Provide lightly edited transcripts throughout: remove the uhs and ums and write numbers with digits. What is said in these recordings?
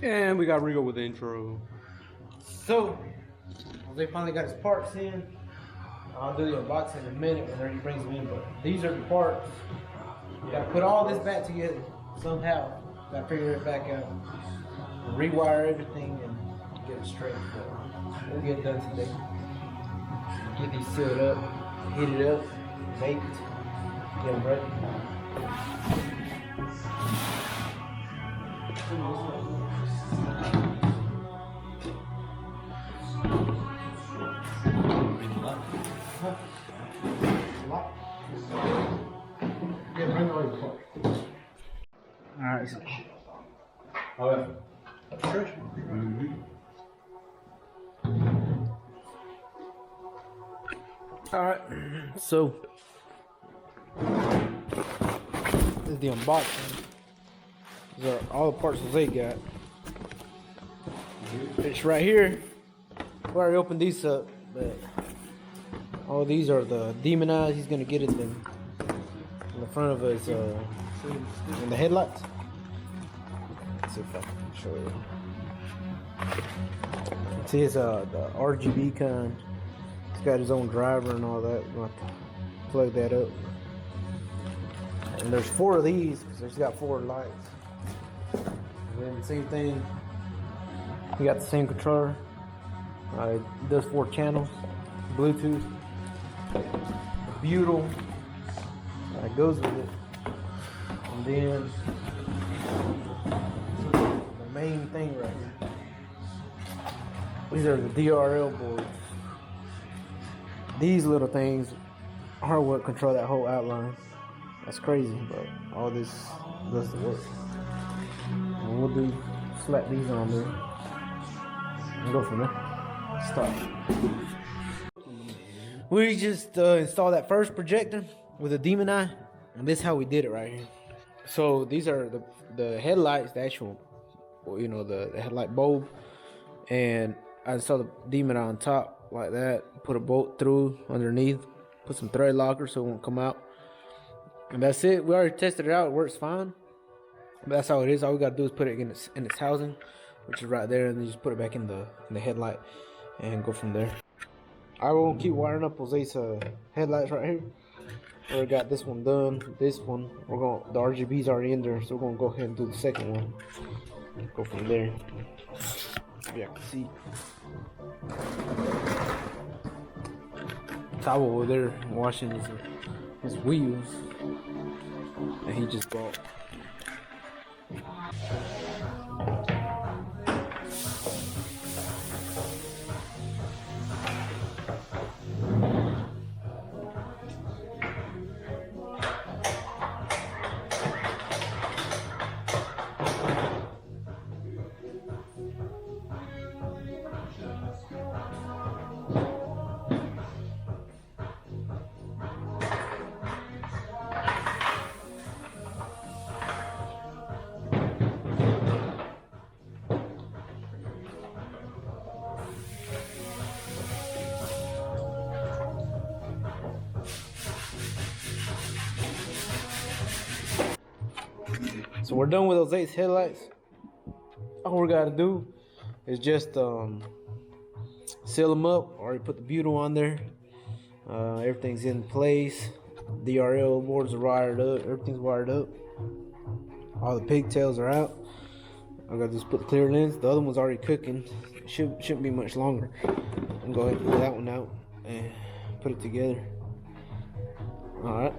And we got Rigo with the intro. So, they finally got his parts in. I'll do the unboxing in a minute whenever he brings them in, but these are the parts. You gotta put all this back together somehow. Gotta figure it back out. Rewire everything and get it straight. But we'll get it done today. Get these sealed up, heat it up, baked, get them ready. Alright, so. Oh, yeah. Sure. Alright, so this is the unboxing. These are all the parts that they got. It's right here. We already opened these up, but all these are the demonized. He's gonna get it in the front of his in the headlights. Let's see if I can show you. See, it's the RGB kind. He's got his own driver and all that. We'll have to plug that up. And there's 4 of these because he's got 4 lights. And then same thing. He got the same controller. It does 4 channels, Bluetooth, butyl that goes with it, and then the main thing right here. These are the DRL boards. These little things are what control that whole outline. That's crazy, but all this does the work. And we'll slap these on there and go from there. Start. We just installed that first projector with a demon eye, and this is how we did it right here. So these are the headlights, the actual, you know, the headlight bulb, and I installed the demon eye on top like that. Put a bolt through underneath, put some thread locker so it won't come out, and that's it. We already tested it out; it works fine. But that's how it is. All we gotta do is put it in its housing, which is right there, and then just put it back in the headlight and go from there. I won't keep wiring up Jose's headlights right here. We already got this one done. This one, the RGB's already in there, so we're gonna go ahead and do the second one. Go from there. Yeah, I can see. Towel over there washing his wheels, and he just bought. So we're done with those 8 headlights. All we gotta do is just seal them up. Already put the butyl on there. Everything's in place. DRL boards are wired up. Everything's wired up. All the pigtails are out. I gotta just put the clear lens. The other one's already cooking. Shouldn't be much longer. I'm gonna go ahead and pull that one out and put it together. All right.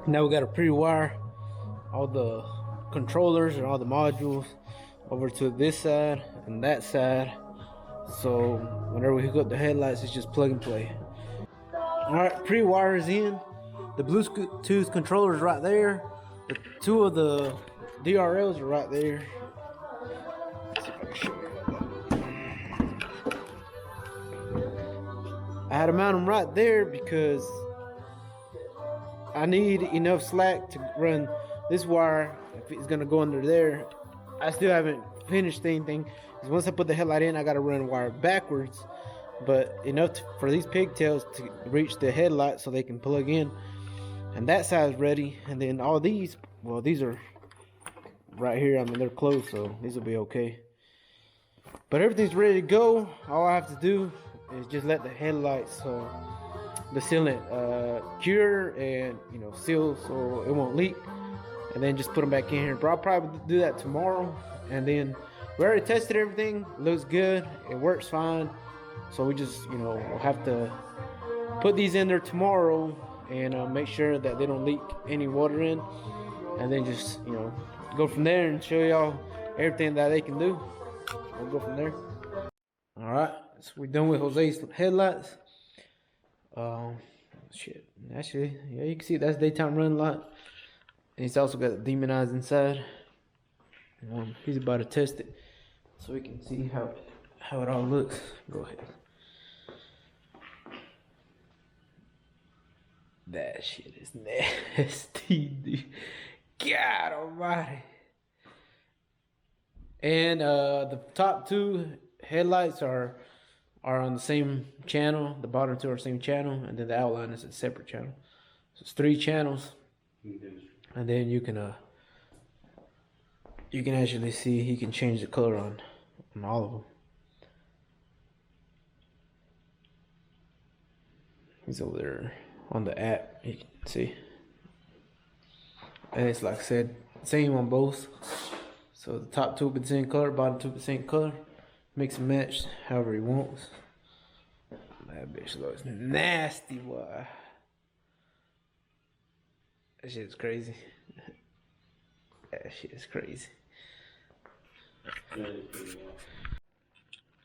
Now we gotta pre-wire all the controllers and all the modules over to this side and that side, so whenever we hook up the headlights, it's just plug and play. All right, pre-wire is in. The Bluetooth controllers right there. The 2 of the DRLs are right there. Let's see if I can show you. I had to mount them right there because I need enough slack to run this wire. If it's gonna go under there, I still haven't finished anything. Because once I put the headlight in, I gotta run wire backwards, but enough for these pigtails to reach the headlight so they can plug in. And that side's ready. And then all these, well, these are right here, I mean, they're closed, so these will be okay. But everything's ready to go. All I have to do is just let the headlights, the sealant, cure and seal so it won't leak, and then just put them back in here. But I'll probably do that tomorrow. And then we already tested everything. Looks good. It works fine. So we just we'll have to put these in there tomorrow and make sure that they don't leak any water in, and then just go from there and show y'all everything that they can do. We'll go from there. All right, so we're done with Jose's headlights. Shit, actually, yeah, you can see that's daytime running light, and he's also got the demon eyes inside. He's about to test it so we can see how it all looks. Go ahead. That shit is nasty, dude. God almighty. And the top two headlights are on the same channel. The bottom two are the same channel, and then the outline is a separate channel. So it's 3 channels, and then you can actually see he can change the color on all of them. He's over there on the app, you can see, and it's like I said, same on both. So the top two be the same color, bottom two be the same color. Mix and match however he wants. That bitch looks nasty, boy. That shit is crazy. That shit is crazy.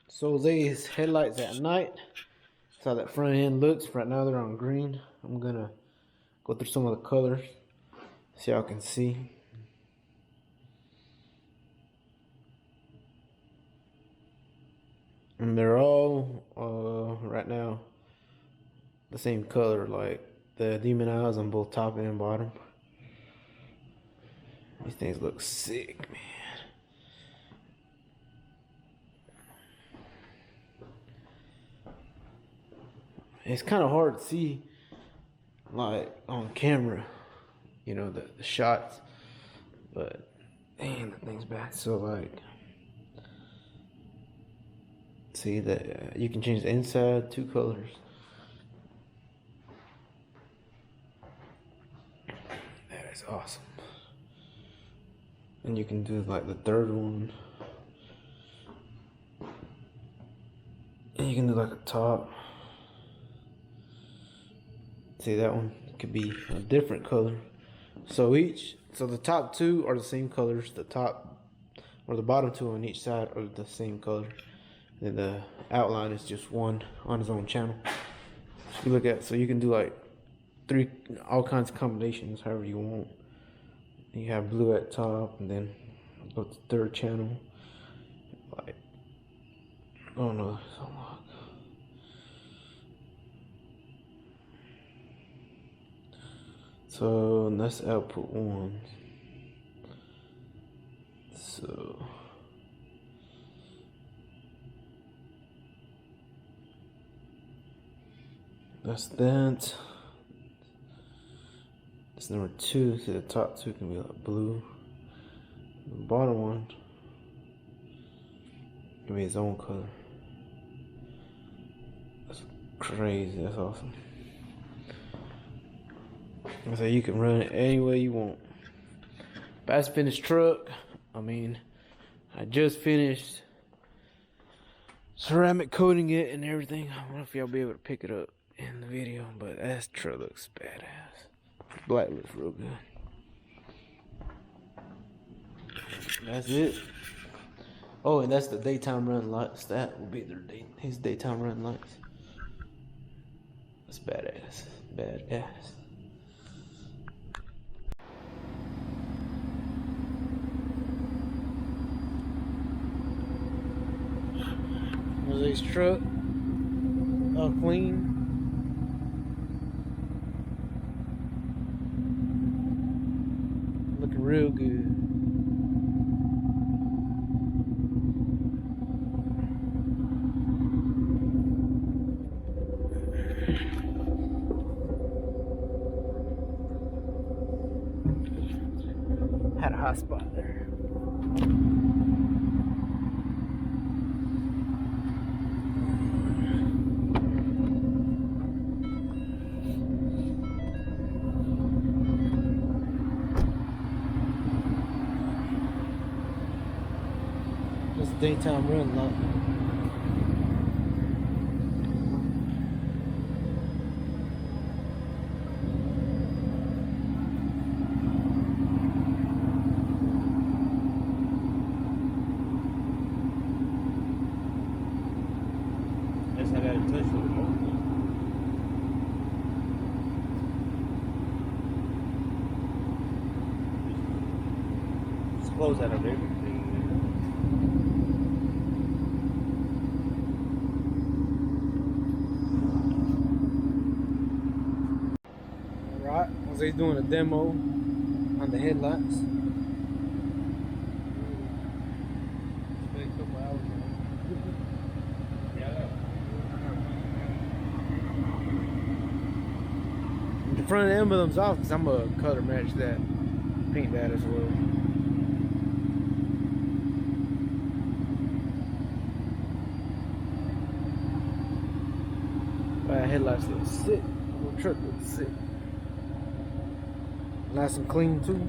So Jose's headlights at night. That's how that front end looks. Right now they're on green. I'm gonna go through some of the colors so y'all can see. And they're all right now the same color, like the demon eyes on both top and bottom. These things look sick, man. It's kind of hard to see, like on camera, the shots, but dang, the thing's bad. So like, see that you can change the inside 2 colors. That is awesome. And you can do like the third one, and you can do like a top. See, that one could be a different color. So the top 2 are the same colors. The top or the bottom 2 on each side are the same color. And the outline is just one on his own channel. So you look at, so you can do like 3, all kinds of combinations, however you want. You have blue at top, and then go to the 3rd channel. Like, oh no, so long. So that's output 1. So that's that. That's number 2. See, the top 2 can be like blue. The bottom one can be its own color. That's crazy. That's awesome. So you can run it any way you want. But I just finished truck. I mean, I just finished ceramic coating it and everything. I don't know if y'all be able to pick it up in the video, but that truck looks badass. Black looks real good. That's it. Oh, and that's the daytime running lights. That will be his daytime running lights. That's badass. Badass. Jose's truck, all clean. Looking real good. Had a hot spot there. It's daytime run lot. Guess I got in touch with him. It's close out of everything. Alright, was they doing a demo on the headlights? Spent a couple hours on Yeah. The front emblem's off because I'm gonna color match that, paint that as well. Headlights look sick. The truck looks sick. Nice and clean too.